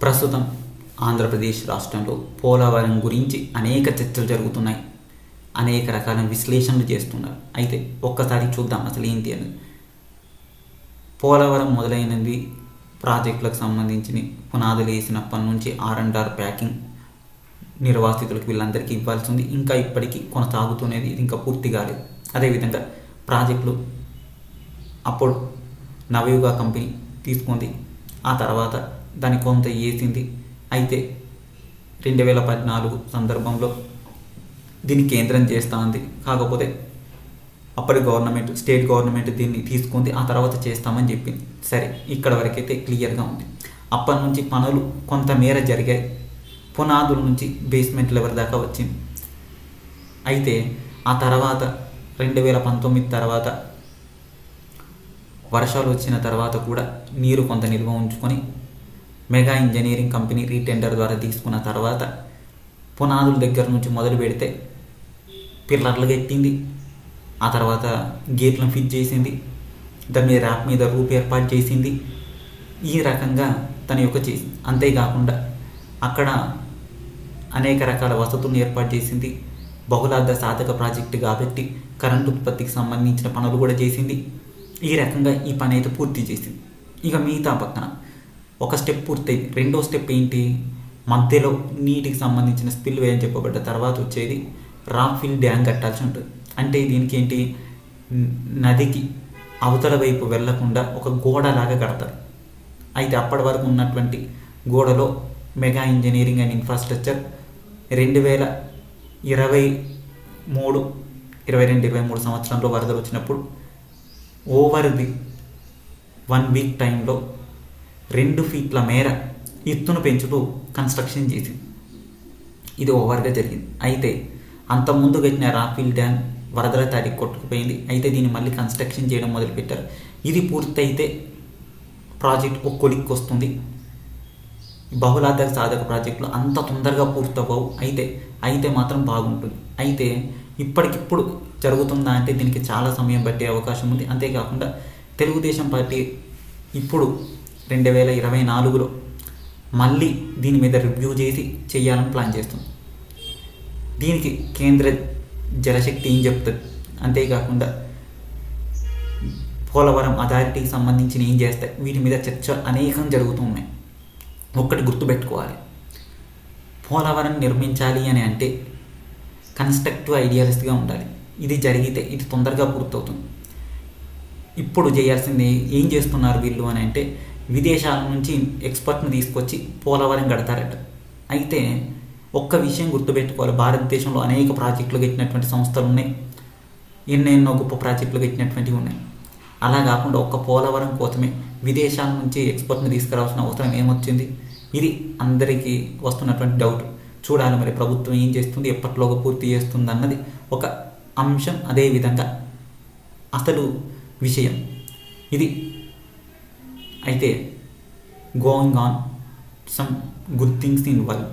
ప్రస్తుతం ఆంధ్రప్రదేశ్ రాష్ట్రంలో పోలవరం గురించి అనేక చర్చలు జరుగుతున్నాయి. అనేక రకాల విశ్లేషణలు చేస్తున్నారు. అయితే ఒక్కసారి చూద్దాం అసలు ఏంటి అని. పోలవరం మొదలైనది ప్రాజెక్టులకు సంబంధించిన పునాదులు వేసినప్పటి నుంచి R&R ప్యాకింగ్ నిర్వాసితులకు వీళ్ళందరికీ ఇవ్వాల్సి ఉంది. ఇంకా ఇప్పటికీ కొనసాగుతున్నది, ఇది ఇంకా పూర్తి కాలేదు. అదేవిధంగా ప్రాజెక్టులు అప్పుడు నవయుగ కంపెనీ తీసుకుంది, ఆ తర్వాత దాని కొంత వేసింది. అయితే 2014 సందర్భంలో దీన్ని కేంద్రం చేస్తూ ఉంది. కాకపోతే అప్పటి గవర్నమెంట్, స్టేట్ గవర్నమెంట్ దీన్ని తీసుకుంది, ఆ తర్వాత చేస్తామని చెప్పింది. సరే, ఇక్కడ వరకైతే క్లియర్గా ఉంది. అప్పటి నుంచి పనులు కొంతమేర జరిగాయి. పునాదుల నుంచి బేస్మెంట్ లెవెల్ దాకా వచ్చింది. అయితే ఆ తర్వాత 2019 తర్వాత వర్షాలు వచ్చిన తర్వాత కూడా నీరు కొంత నిల్వ ఉంచుకొని మెగా ఇంజనీరింగ్ కంపెనీ రీటెండర్ ద్వారా తీసుకున్న తర్వాత పునాదుల దగ్గర నుంచి మొదలు పెడితే పిల్లర్లు కట్టింది, ఆ తర్వాత గేట్లను ఫిట్ చేసింది, దాని మీద ర్యాప్ మీద రూప్ ఏర్పాటు చేసింది. ఈ రకంగా తన యొక్క చేసింది. అంతేకాకుండా అక్కడ అనేక రకాల వసతులను ఏర్పాటు చేసింది. బహుళార్థ సాధక ప్రాజెక్టు కాబట్టి కరెంటు ఉత్పత్తికి సంబంధించిన పనులు కూడా చేసింది. ఈ రకంగా ఈ పని అయితే పూర్తి చేసింది. ఇక మిగతా పక్కన ఒక స్టెప్ పూర్తయింది. రెండో స్టెప్ ఏంటి? మధ్యలో నీటికి సంబంధించిన స్పిల్ వే అని చెప్పబడ్డ తర్వాత వచ్చేది రాక్ ఫిల్ డ్యామ్ కట్టాల్సి ఉంటుంది. అంటే దీనికి ఏంటి, నదికి అవతల వైపు వెళ్లకుండా ఒక గోడలాగా కడతారు. అయితే అప్పటి వరకు ఉన్నటువంటి గోడలో మెగా ఇంజనీరింగ్ అండ్ ఇన్ఫ్రాస్ట్రక్చర్ 2023 సంవత్సరంలో వరదలు వచ్చినప్పుడు ఓవర్ ది 1 వీక్ టైంలో 2 ఫీట్ల మేర ఎత్తును పెంచుతూ కన్స్ట్రక్షన్ చేసింది. ఇది ఓవర్గా జరిగింది. అయితే అంతకుముందు కట్టిన రాఫిల్ డ్యామ్ వరదల తారీఖు కొట్టుకుపోయింది. అయితే దీన్ని మళ్ళీ కన్స్ట్రక్షన్ చేయడం మొదలుపెట్టారు. ఇది పూర్తయితే ప్రాజెక్ట్ ఒక కొలిక్కి వస్తుంది. బహుళార్థ సాధక ప్రాజెక్టులు అంత తొందరగా పూర్తవవు. అయితే మాత్రం బాగుంటుంది. అయితే ఇప్పటికిప్పుడు జరుగుతుందా అంటే దీనికి చాలా సమయం పట్టే అవకాశం ఉంది. అంతేకాకుండా తెలుగుదేశం పార్టీ ఇప్పుడు 2024లో మళ్ళీ దీని మీద రివ్యూ చేసి చేయాలని ప్లాన్ చేస్తుంది. దీనికి కేంద్ర జలశక్తి ఏం చెప్తుంది, అంతేకాకుండా పోలవరం అథారిటీకి సంబంధించిన ఏం చేస్తాయి, వీటి మీద చర్చ అనేకం జరుగుతూ ఉన్నాయి. ఒక్కటి గుర్తుపెట్టుకోవాలి, పోలవరం నిర్మించాలి అని అంటే కన్స్ట్రక్టివ్ ఐడియాలిస్ట్గా ఉండాలి. ఇది జరిగితే ఇది తొందరగా పూర్తవుతుంది. ఇప్పుడు చేయాల్సింది ఏం చేస్తున్నారు వీళ్ళు అని అంటే, విదేశాల నుంచి ఎక్స్పర్ట్ని తీసుకొచ్చి పోలవరం కడతారట. అయితే ఒక్క విషయం గుర్తుపెట్టుకోవాలి, భారతదేశంలో అనేక ప్రాజెక్టులు కట్టినటువంటి సంస్థలు ఉన్నాయి, ఎన్నెన్నో గొప్ప ప్రాజెక్టులు కట్టినటువంటివి ఉన్నాయి. అలా కాకుండా ఒక్క పోలవరం కోసమే విదేశాల నుంచి ఎక్స్పర్ట్ని తీసుకురావాల్సిన అవసరం ఏమొచ్చింది? ఇది అందరికీ వస్తున్నటువంటి డౌట్. చూడాలి మరి ప్రభుత్వం ఏం చేస్తుంది, ఎప్పటిలోగా పూర్తి చేస్తుంది అన్నది ఒక అంశం. అదేవిధంగా అసలు విషయం ఇది. అయితే going on some good things in world.